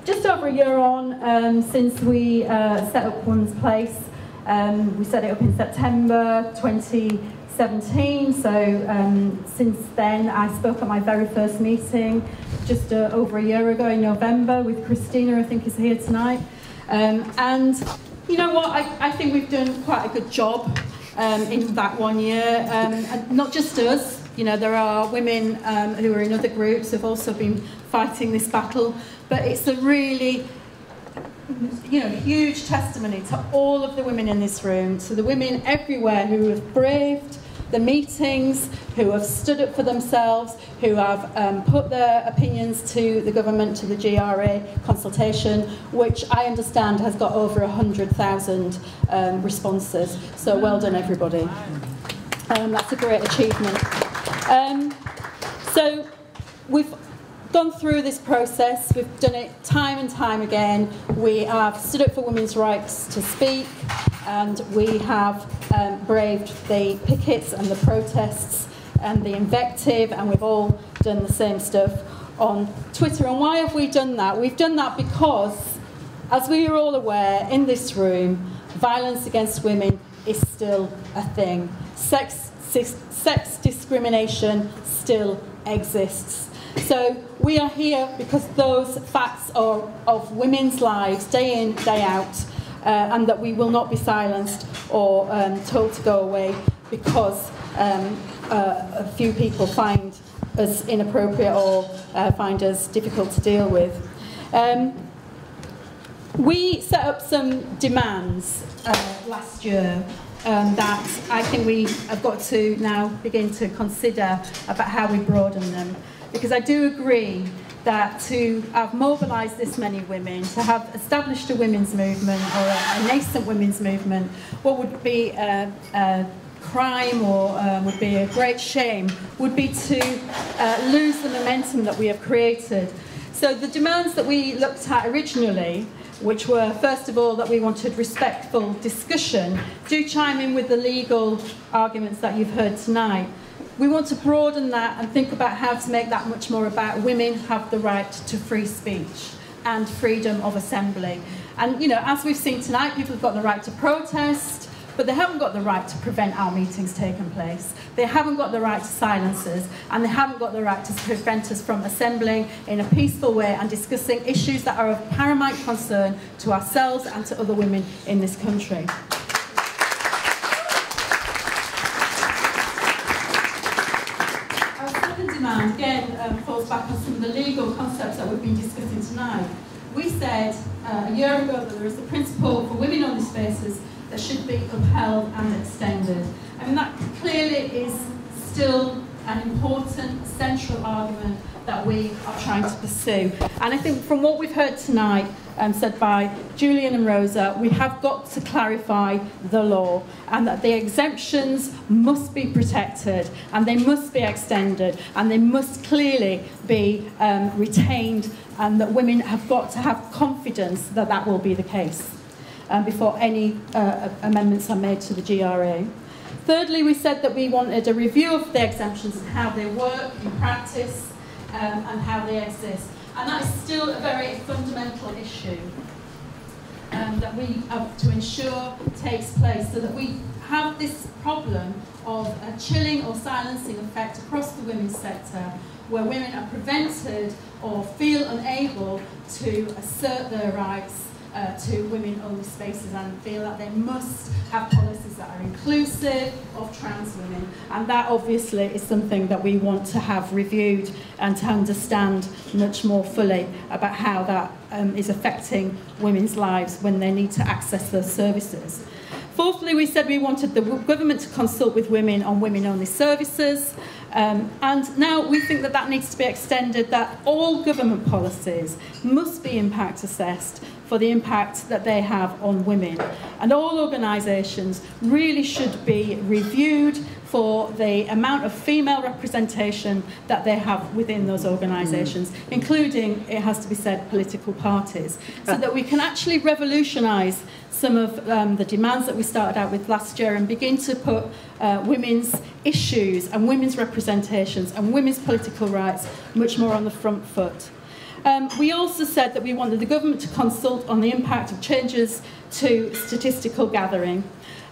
just over a year on since we set up Women's Place. We set it up in September 2017, so since then I spoke at my very first meeting just over a year ago in November with Christina, I think is here tonight. And you know what, I think we've done quite a good job in that 1 year, and not just us. You know, there are women who are in other groups who have also been fighting this battle, but it's a really, you know, huge testimony to all of the women in this room, to the women everywhere who have braved the meetings, who have stood up for themselves, who have put their opinions to the government, to the GRA consultation, which I understand has got over 100,000 responses. So well done, everybody. That's a great achievement. So we've gone through this process, we've done it time and time again. We have stood up for women's rights to speak, and we have braved the pickets and the protests and the invective, and we've all done the same stuff on Twitter. And why have we done that? We've done that because, as we are all aware in this room, violence against women is still a thing. Sex discrimination still exists. So we are here because those facts are of women's lives day in, day out, and that we will not be silenced or told to go away because a few people find us inappropriate or find us difficult to deal with. We set up some demands last year that I think we have got to now begin to consider about how we broaden them. Because I do agree that to have mobilised this many women, to have established a women's movement or a nascent women's movement, what would be a crime or would be a great shame would be to lose the momentum that we have created. So the demands that we looked at originally, which were, first of all, that we wanted respectful discussion, do chime in with the legal arguments that you've heard tonight. We want to broaden that and think about how to make that much more about women have the right to free speech and freedom of assembly. And, you know, as we've seen tonight, people have got the right to protest, but they haven't got the right to prevent our meetings taking place. They haven't got the right to silence us, and they haven't got the right to prevent us from assembling in a peaceful way and discussing issues that are of paramount concern to ourselves and to other women in this country. Our second demand, again, falls back on some of the legal concepts that we've been discussing tonight. We said a year ago that there is a principle for women on these spaces that should be upheld and extended. I mean, that clearly is still an important central argument that we are trying to pursue. And I think from what we've heard tonight, said by Julian and Rosa, we have got to clarify the law, and that the exemptions must be protected and they must be extended and they must clearly be retained, and that women have got to have confidence that that will be the case before any amendments are made to the GRA. Thirdly, we said that we wanted a review of the exemptions and how they work in practice and how they exist. And that is still a very fundamental issue that we have to ensure takes place, so that we have this problem of a chilling or silencing effect across the women's sector, where women are prevented or feel unable to assert their rights to women-only spaces, and feel that they must have policies that are inclusive of trans women. And that obviously is something that we want to have reviewed and to understand much more fully about how that is affecting women's lives when they need to access those services. Fourthly, we said we wanted the government to consult with women on women-only services. And now we think that that needs to be extended, that all government policies must be impact assessed for the impact that they have on women. And all organisations really should be reviewed for the amount of female representation that they have within those organisations, including, it has to be said, political parties, so that we can actually revolutionise some of the demands that we started out with last year and begin to put women's issues and women's representations and women's political rights much more on the front foot. We also said that we wanted the government to consult on the impact of changes to statistical gathering.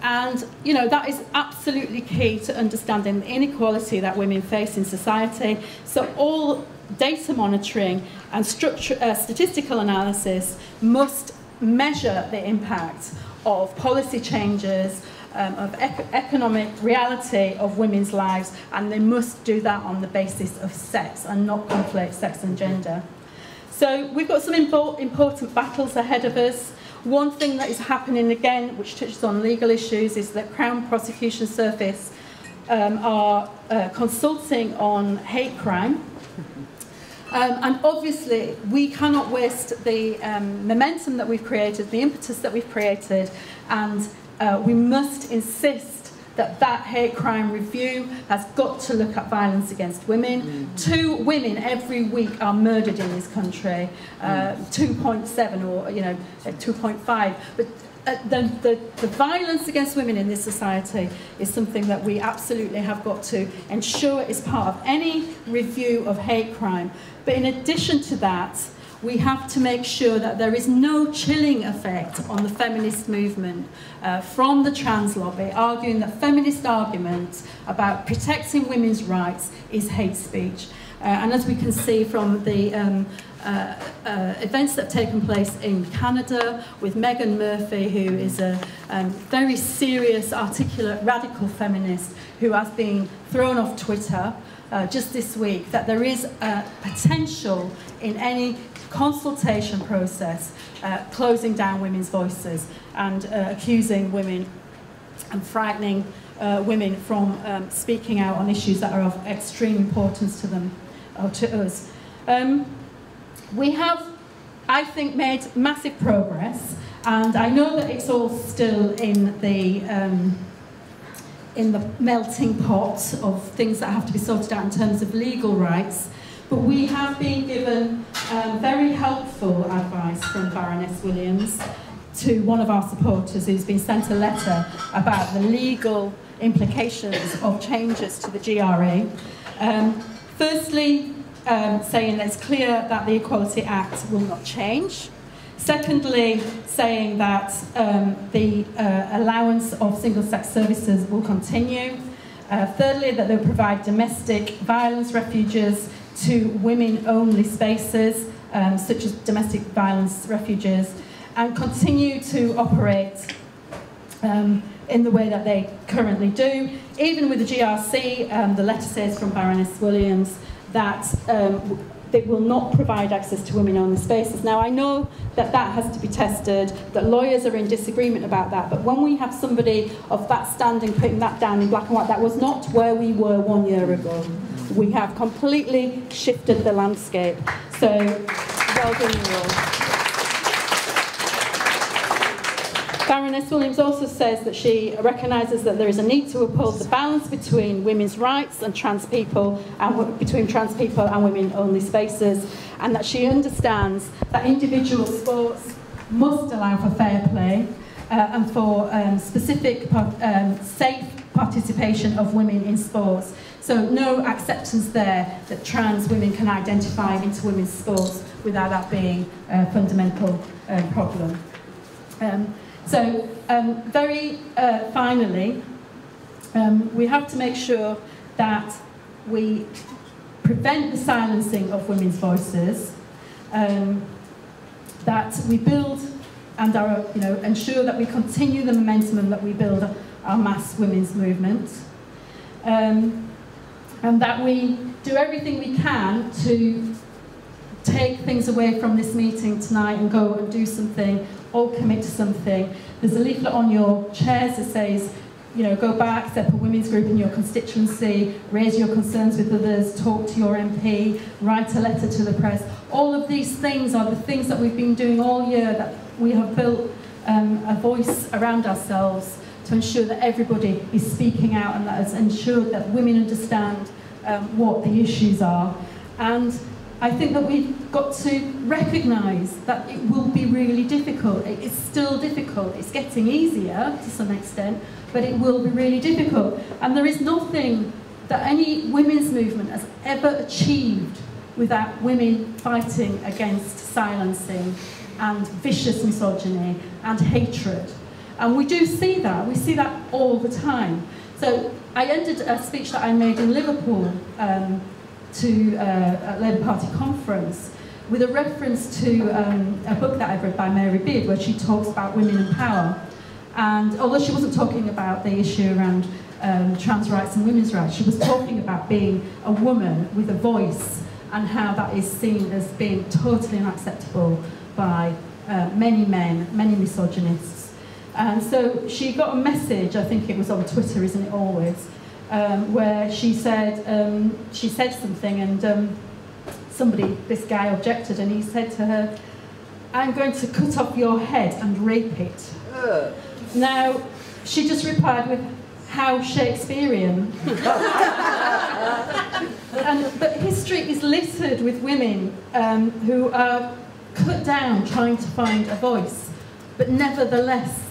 And, you know, that is absolutely key to understanding the inequality that women face in society. So all data monitoring and statistical analysis must measure the impact of policy changes, of economic reality of women's lives, and they must do that on the basis of sex and not conflate sex and gender. So we've got some important battles ahead of us. One thing that is happening again, which touches on legal issues, is that Crown Prosecution Service are consulting on hate crime. And obviously, we cannot waste the momentum that we've created, the impetus that we've created, and we must insist that that hate crime review has got to look at violence against women. 2 women every week are murdered in this country, 2.7 or 2.5. But the violence against women in this society is something that we absolutely have got to ensure is part of any review of hate crime. But in addition to that, we have to make sure that there is no chilling effect on the feminist movement from the trans lobby, arguing that feminist arguments about protecting women's rights is hate speech. And as we can see from the events that have taken place in Canada with Megan Murphy, who is a very serious, articulate, radical feminist who has been thrown off Twitter just this week, that there is potential in any consultation process closing down women's voices and accusing women and frightening women from speaking out on issues that are of extreme importance to them or to us. We have, I think, made massive progress, and I know that it's all still in the melting pot of things that have to be sorted out in terms of legal rights. But we have been given very helpful advice from Baroness Williams to one of our supporters who's been sent a letter about the legal implications of changes to the GRA. Firstly, saying that it's clear that the Equality Act will not change. Secondly, saying that the allowance of single-sex services will continue. Thirdly, that they'll provide domestic violence refuges to women-only spaces, such as domestic violence refuges, and continue to operate in the way that they currently do. Even with the GRC, the letter says from Baroness Williams that they will not provide access to women-only spaces. Now, I know that that has to be tested, that lawyers are in disagreement about that, but when we have somebody of that standing putting that down in black and white, that was not where we were 1 year ago. We have completely shifted the landscape. So, well done, you all. Baroness Williams also says that she recognises that there is a need to uphold the balance between women's rights and trans people, and between trans people and women-only spaces, and that she understands that individual sports must allow for fair play and for specific safe participation of women in sports. So no acceptance there that trans women can identify into women's sports without that being a fundamental problem. Very finally, we have to make sure that we prevent the silencing of women's voices, that we build and ensure that we continue the momentum and that we build our mass women's movement, and that we do everything we can to take things away from this meeting tonight and go and do something, or commit to something. There's a leaflet on your chairs that says, go back, set up a women's group in your constituency, raise your concerns with others, talk to your MP, write a letter to the press. All of these things are the things that we've been doing all year, that we have built a voice around ourselves to ensure that everybody is speaking out, and that has ensured that women understand what the issues are. And I think that we've got to recognise that it will be really difficult. It is still difficult. It's getting easier to some extent, but it will be really difficult. And there is nothing that any women's movement has ever achieved without women fighting against silencing and vicious misogyny and hatred. And we do see that. We see that all the time. So I ended a speech that I made in Liverpool to a Labour Party conference with a reference to a book that I've read by Mary Beard, where she talks about women in power. And although she wasn't talking about the issue around trans rights and women's rights, she was talking about being a woman with a voice and how that is seen as being totally unacceptable by many men, many misogynists. And so she got a message, I think it was on Twitter, isn't it always, where she said something, and somebody, this guy objected, and he said to her, "I'm going to cut off your head and rape it." Now, she just replied with, "How Shakespearean." But history is littered with women who are cut down trying to find a voice, but nevertheless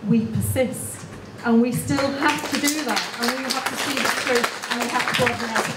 we persist, and we still have to do that, and we have to see the truth, and we have to organise.